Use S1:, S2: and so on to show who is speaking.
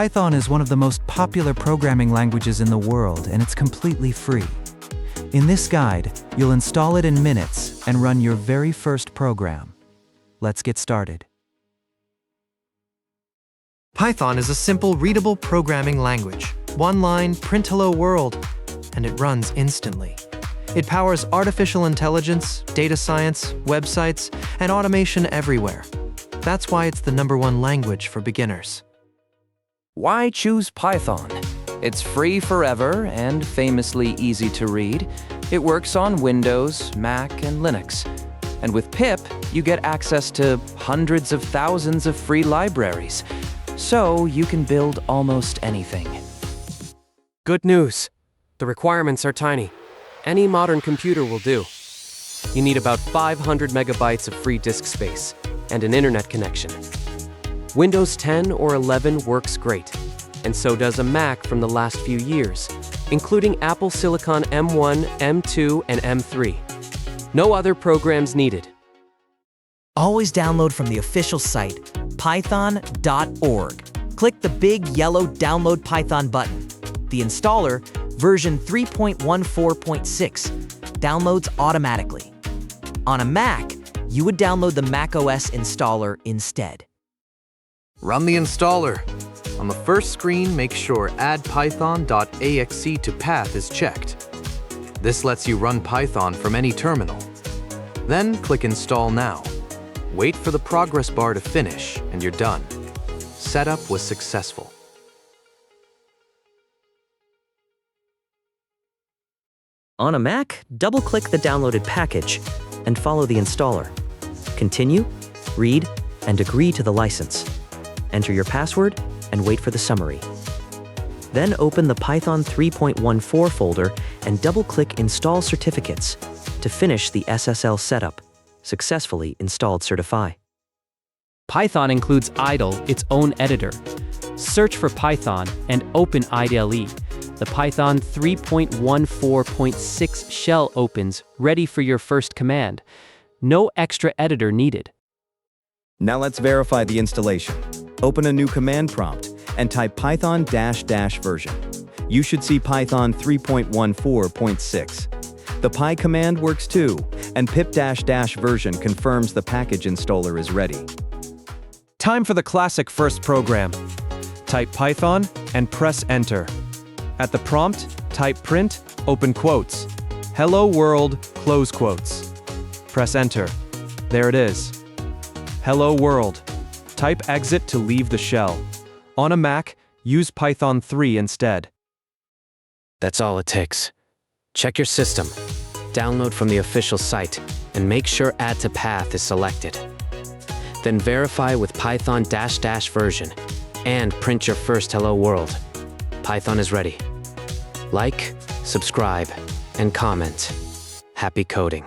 S1: Python is one of the most popular programming languages in the world, and it's completely free. In this guide, you'll install it in minutes and run your very first program. Let's get started.
S2: Python is a simple, readable programming language. One line, print hello world, and it runs instantly. It powers artificial intelligence, data science, websites, and automation everywhere. That's why it's the #1 language for beginners.
S3: Why choose Python? It's free forever and famously easy to read. It works on Windows, Mac, and Linux. And with pip, you get access to hundreds of thousands of free libraries. So you can build almost anything.
S4: Good news. The requirements are tiny. Any modern computer will do. You need about 500 megabytes of free disk space and an internet connection. Windows 10 or 11 works great, and so does a Mac from the last few years, including Apple Silicon M1, M2, and M3. No other programs needed.
S5: Always download from the official site, python.org. Click the big yellow Download Python button. The installer, version 3.14.6, downloads automatically. On a Mac, you would download the macOS installer instead.
S2: Run the installer. On the first screen, make sure Add python.exe to path is checked. This lets you run Python from any terminal. Then click Install Now. Wait for the progress bar to finish, and you're done. Setup was successful.
S5: On a Mac, double-click the downloaded package and follow the installer. Continue, read, and agree to the license. Enter your password and wait for the summary. Then open the Python 3.14 folder and double-click Install Certificates to finish the SSL setup. Successfully installed Certify.
S6: Python includes idle, its own editor. Search for Python and open IDLE. The Python 3.14.6 shell opens, ready for your first command. No extra editor needed.
S7: Now let's verify the installation. Open a new command prompt and type python-version. You should see Python 3.14.6. The py command works too, and pip-version confirms the package installer is ready.
S8: Time for the classic first program. Type Python and press Enter. At the prompt, type print, open quotes, hello world, close quotes. Press Enter. There it is. Hello world. Type exit to leave the shell. On a Mac, use Python 3 instead.
S4: That's all it takes. Check your system, download from the official site, and make sure Add to Path is selected. Then verify with Python-version and print your first hello world. Python is ready. Like, subscribe, and comment. Happy coding.